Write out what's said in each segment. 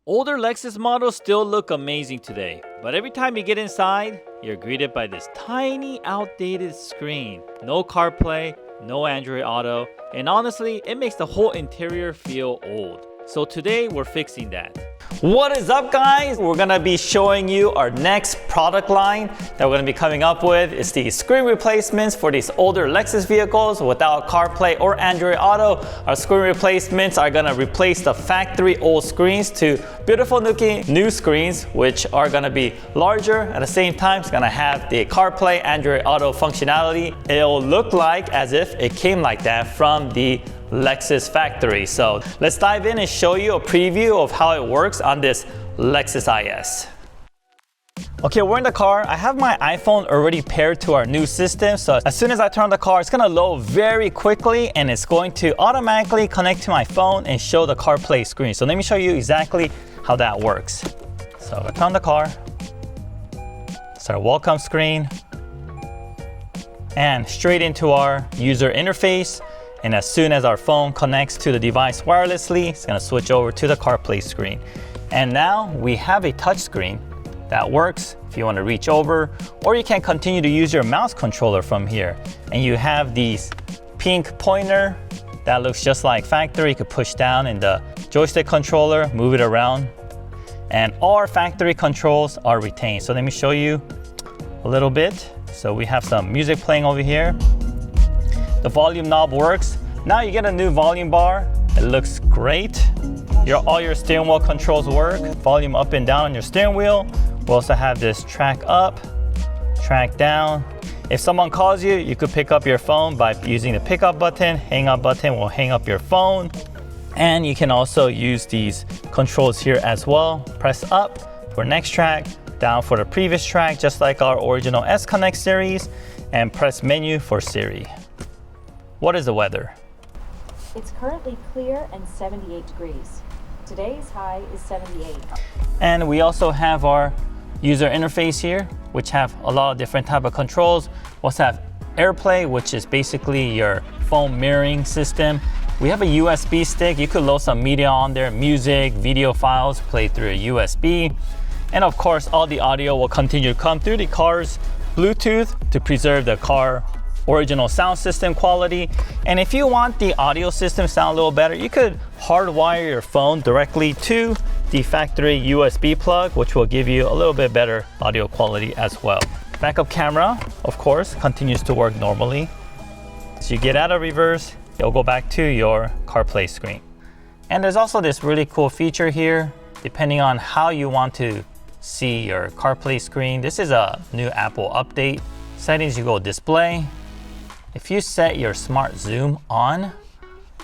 Older Lexus models still look amazing today, but every time you get inside, you're greeted by this tiny outdated screen. No CarPlay, no Android Auto, and honestly, it makes the whole interior feel old. So today, we're fixing that. What is up, guys? We're gonna be showing you our next product line that we're gonna be coming up with. It's the screen replacements for these older Lexus vehicles without CarPlay or Android Auto. Our screen replacements are gonna replace the factory old screens to beautiful looking new screens, which are gonna be larger. At the same time, it's gonna have the CarPlay, Android Auto functionality. It'll look like as if it came like that from the Lexus factory. So let's dive in and show you a preview of how it works on this Lexus IS. Okay, we're in the car. I have my iPhone already paired to our new system. So as soon as I turn on the car, it's gonna load very quickly and it's going to automatically connect to my phone and show the CarPlay screen. So let me show you exactly how that works. So I turn on the car, it's our welcome screen, and straight into our user interface. And as soon as our phone connects to the device wirelessly, it's gonna switch over to the CarPlay screen. And now we have a touch screen that works if you wanna reach over, or you can continue to use your mouse controller from here. And you have these pink pointer that looks just like factory. You could push down in the joystick controller, move it around. And all our factory controls are retained. So let me show you a little bit. So we have some music playing over here. The volume knob works. Now you get a new volume bar. It looks great. All your steering wheel controls work. Volume up and down on your steering wheel. We also have this track up, track down. If someone calls you, you could pick up your phone by using the pickup button. Hang up button will hang up your phone. And you can also use these controls here as well. Press up for next track, down for the previous track, just like our original S Connect series, and press menu for Siri. What is the weather? It's currently clear and 78 degrees. Today's high is 78. And we also have our user interface here, which have a lot of different type of controls. We also have AirPlay, which is basically your phone mirroring system. We have a USB stick. You could load some media on there, music, video files, play through a USB. And of course, all the audio will continue to come through the car's Bluetooth to preserve the car original sound system quality. And if you want the audio system to sound a little better, you could hardwire your phone directly to the factory USB plug, which will give you a little bit better audio quality as well. Backup camera, of course, continues to work normally. So you get out of reverse, it'll go back to your CarPlay screen. And there's also this really cool feature here, depending on how you want to see your CarPlay screen. This is a new Apple update. Settings, you go display. If you set your smart zoom on,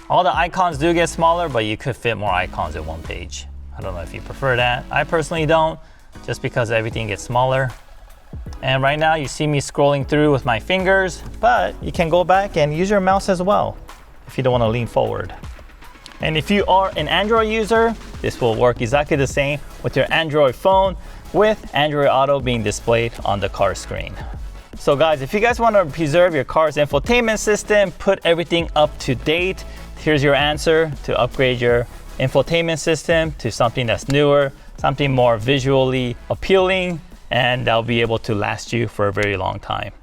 all the icons do get smaller, but you could fit more icons in one page. I don't know if you prefer that. I personally don't, just because everything gets smaller. And right now you see me scrolling through with my fingers, but you can go back and use your mouse as well if you don't want to lean forward. And if you are an Android user, this will work exactly the same with your Android phone, with Android Auto being displayed on the car screen. So guys, if you guys want to preserve your car's infotainment system, put everything up to date, here's your answer to upgrade your infotainment system to something that's newer, something more visually appealing, and that'll be able to last you for a very long time.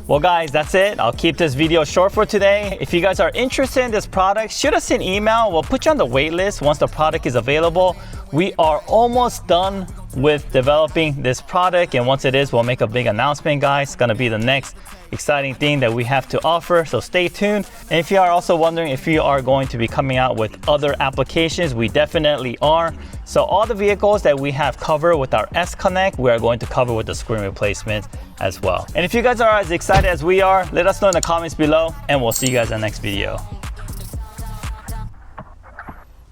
Well guys, that's it. I'll keep this video short for today. If you guys are interested in this product, shoot us an email. We'll put you on the wait list once the product is available. We are almost done with developing this product, and once it is, we'll make a big announcement, guys. It's gonna be the next exciting thing that we have to offer, so stay tuned. And if you are also wondering if we are going to be coming out with other applications, we definitely are. So all the vehicles that we have covered with our S Connect, we are going to cover with the screen replacement as well. And if you guys are as excited as we are, let us know in the comments below, and we'll see you guys in the next video.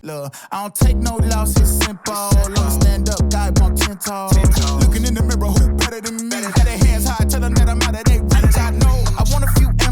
Look, I don't take no loss, it's simple. I'ma stand up, guy, on 10 toes. Looking in the mirror, who better than me? Got their hands high, tell them that I'm out of their reach. I know I want a few